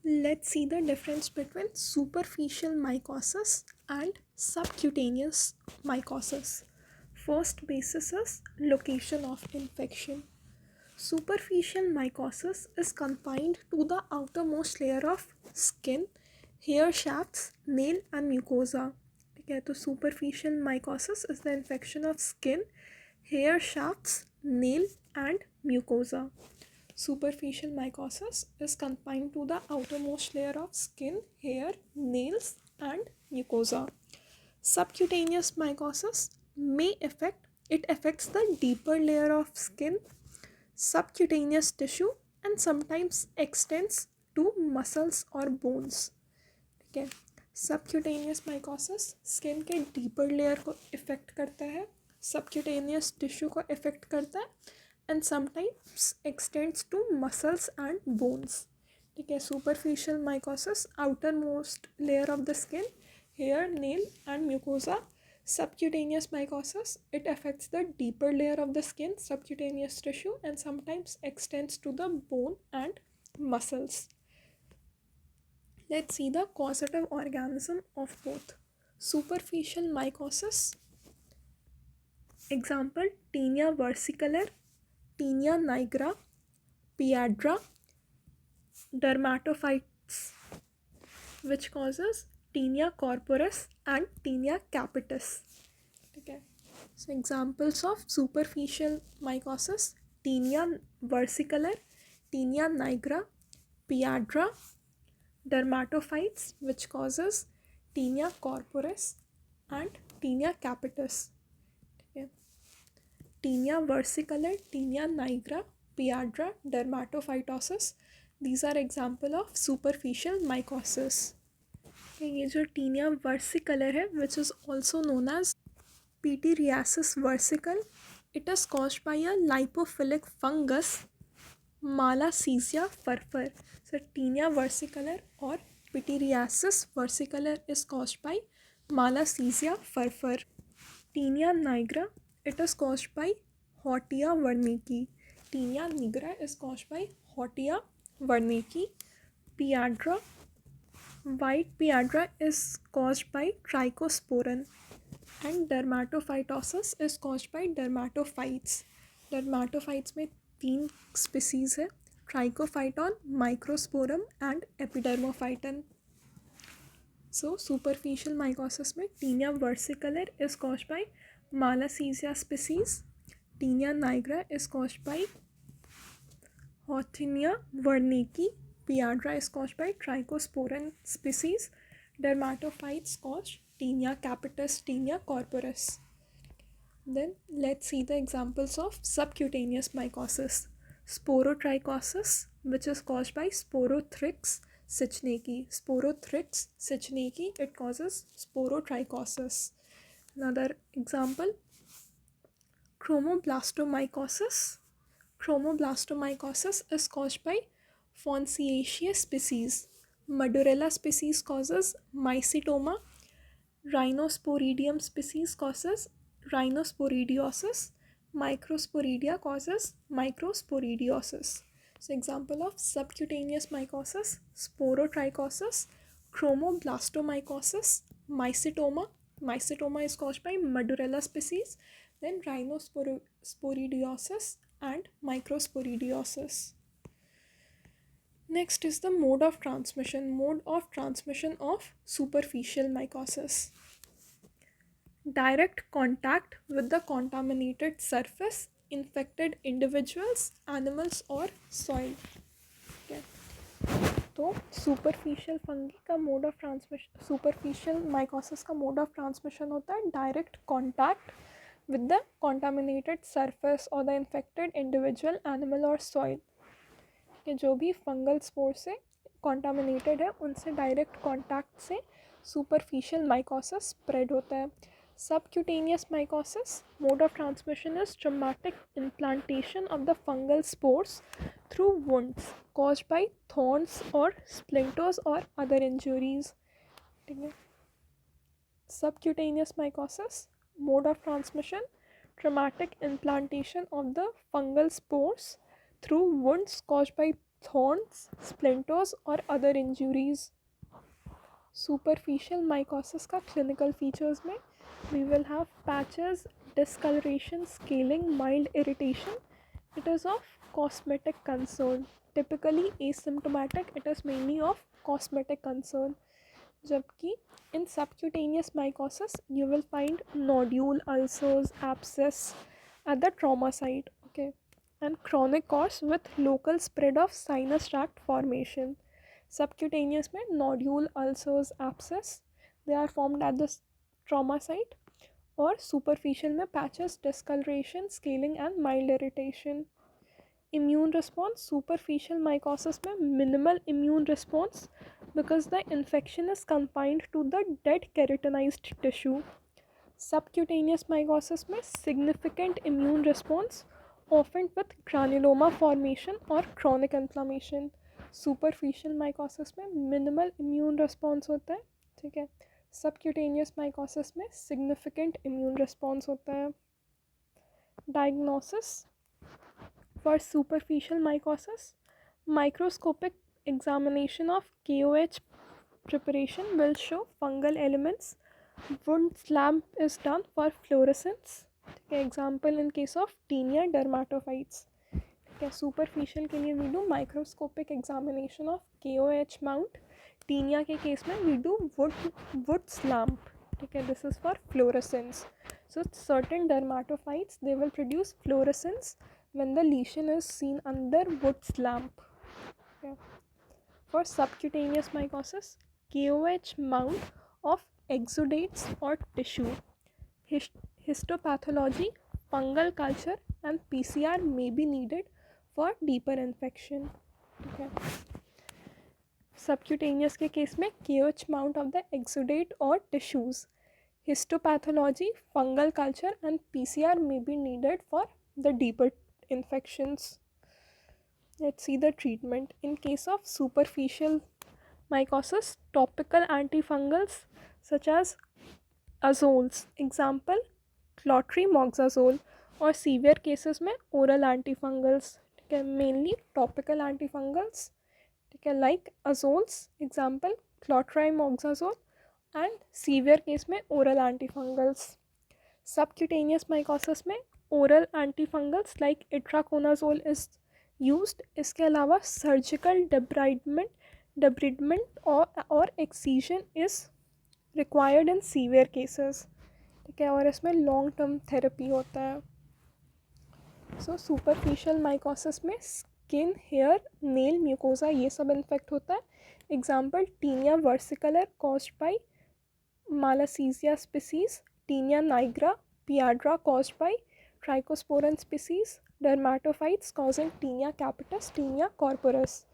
Let's see the difference between superficial mycosis and subcutaneous mycosis. First basis is location of infection. Superficial mycosis is confined to the outermost layer of skin, hair shafts, nail and mucosa. ठीक है, तो superficial mycosis is the infection of skin, hair shafts, nail and mucosa. Superficial mycosis is confined to the outermost layer of skin, hair, nails and mucosa. Subcutaneous mycosis affects the deeper layer of skin, subcutaneous tissue and sometimes extends to muscles or bones. ठीक है, subcutaneous mycosis skin के deeper layer को effect करता है, subcutaneous tissue को effect करता है and sometimes extends to muscles and bones. ठीक है, superficial mycosis outermost layer of the skin, hair, nail and mucosa. Subcutaneous mycosis, it affects the deeper layer of the skin, subcutaneous tissue and sometimes extends to the bone and muscles. Let's see the causative organism of both. Superficial mycosis. Example, Tinea versicolor, Tinea nigra, Piedra, dermatophytes, which causes Tinea corporis and Tinea capitis. Okay. So examples of superficial mycosis: Tinea versicolor, Tinea nigra, Piedra, dermatophytes, which causes Tinea corporis and Tinea capitis. Okay. Tinea versicolor, Tinea nigra, Piedra, dermatophytosis. These are example of superficial mycosis. ये जो tinea versicolor है which is also known as pityriasis versicolor, it is caused by a lipophilic fungus Malassezia furfur. So tinea versicolor और pityriasis versicolor is caused by Malassezia furfur. Tinea nigra, it is caused by Hortaea werneckii. Tinea nigra is caused by Hortaea werneckii. Piedra, white piedra is caused by trichosporin and dermatophytosis is caused by dermatophytes. dermatophytes में 3 species है, trichophyton, microsporum and epidermophyton. So superficial mycosis में Tinea versicolor is caused by Malassezia species, Tinea nigra is caused by Hauterinia wernicki, Piedra is caused by Trichosporin species, dermatophytes caused Tinea capitis, Tinea corporis. Then let's see the examples of subcutaneous mycosis. Sporotrichosis, which is caused by Sporothrix sitchniki. Sporothrix sitchniki, it causes sporotrichosis. Another example, chromoblastomycosis. Chromoblastomycosis is caused by Fonseaceae species. Madurella species causes mycetoma. Rhinosporidium species causes rhinosporidiosis. Microsporidia causes microsporidiosis. So example of subcutaneous mycosis: sporotrichosis, chromoblastomycosis, mycetoma. Mycetoma is caused by Madurella species. Then rhinosporidiosis and microsporidiosis. Next is the mode of transmission. Mode of transmission of superficial mycosis. Direct contact with the contaminated surface, infected individuals, animals or soil. Okay. तो superficial fungi का mode of transmission, superficial mycosis का mode of transmission होता है direct contact with the contaminated surface or the infected individual, animal or soil. कि जो भी fungal spore से contaminated है उनसे डायरेक्ट कॉन्टैक्ट से superficial mycosis spread होता है. Subcutaneous mycosis, mode of transmission is traumatic implantation of the fungal spores through wounds caused by thorns or splinters or other injuries. Subcutaneous mycosis, mode of transmission, traumatic implantation of the fungal spores through wounds caused by thorns, splinters or other injuries. Superficial mycosis का clinical features में we will have patches, discoloration, scaling, mild irritation. It is of cosmetic concern. Typically asymptomatic, it is mainly of cosmetic concern. जबकि in subcutaneous mycosis you will find nodule, ulcers, abscess at the trauma site, okay, and chronic cause with local spread of sinus tract formation. Subcutaneous में nodule, ulcers, abscess they are formed at the trauma site, और superficial में patches, discoloration, scaling and mild irritation. Immune response, superficial mycosis में minimal immune response because the infection is confined to the dead keratinized tissue. Subcutaneous mycosis में significant immune response, often with granuloma formation or chronic inflammation. Superficial mycosis में minimal immune response होता है, ठीक है. Subcutaneous mycosis में significant immune response होता है. Diagnosis for superficial mycosis, microscopic examination of KOH preparation will show fungal elements. Wound slab is done for fluorescence. Example in case of tinea dermatophytes. Superficial के लिए we do microscopic examination of KOH mount. Tinea के case में we do wood slump. This is for fluorescence. So certain dermatophytes they will produce fluorescence when the lesion is seen under wood slump. Okay. For subcutaneous mycosis, KOH mount of exudates or tissue. Histopathology, fungal culture and PCR may be needed for deeper infection. Okay. Subcutaneous के case में KOH mount of the exudate or tissues. Histopathology, fungal culture and PCR may be needed for the deeper infections. Let's see the treatment. In case of superficial mycosis, topical antifungals such as azoles, example clotrimazole, or severe cases में oral antifungals, mainly topical antifungals, like azoles, example clotrimazole, and severe case में oral antifungals. Subcutaneous mycosis में oral antifungals like itraconazole is used. इसके अलावा surgical debridement or excision is required in severe cases, ठीक है, और इसमें long term therapy होता है. So superficial mycosis में skin, hair, nail, mucosa ये सब इन्फेक्ट होता है. Example tinea versicolor caused by Malassezia species, tinea nigra, piedra caused by Trichosporin species, dermatophytes causing tinea capitis, tinea corporis.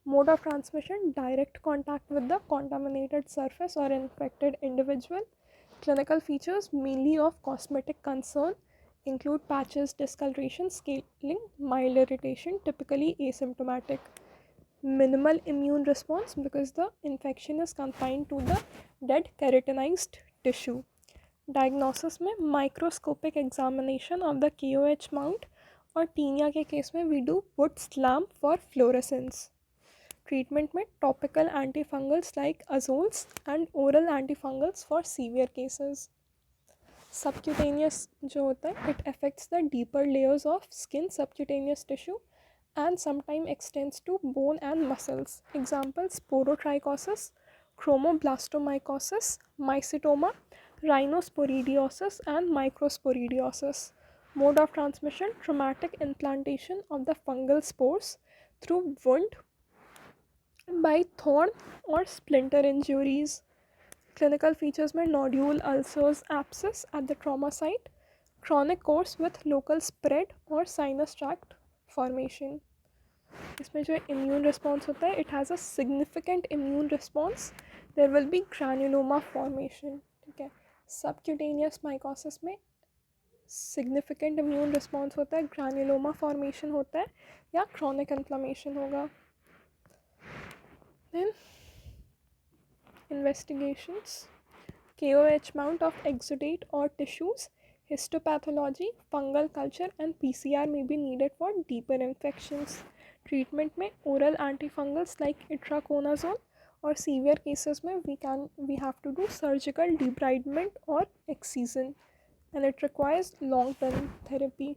Mode of transmission, direct contact with the contaminated surface or infected individual. Clinical features mainly of cosmetic concern include patches, discoloration, scaling, mild irritation, typically asymptomatic. Minimal immune response because the infection is confined to the dead keratinized tissue. Diagnosis में microscopic examination of the KOH mount, और tinea के case में we do wood slump for fluorescence. Treatment में topical antifungals like azoles and oral antifungals for severe cases. Subcutaneous जो होता है, it affects the deeper layers of skin, subcutaneous tissue, and sometimes extends to bone and muscles. Examples sporotrichosis, chromoblastomycosis, mycetoma, rhinosporidiosis and microsporidiosis. Mode of transmission, traumatic implantation of the fungal spores through wound by thorn or splinter injuries. Clinical features में nodule, ulcers, abscess at the trauma site, chronic course with local spread or sinus tract formation. इसमें जो immune response होता है, it has a significant immune response. There will be granuloma formation, ठीक है. Subcutaneous mycosis में significant immune response होता है, granuloma formation होता है, या chronic inflammation होगा. Then investigations, KOH mount of exudate or tissues, histopathology, fungal culture and PCR may be needed for deeper infections. Treatment में ओरल एंटीफंगल्स लाइक इट्राकोनाजोन, और severe cases में we have to do surgical debridement और excision, and it requires long term therapy.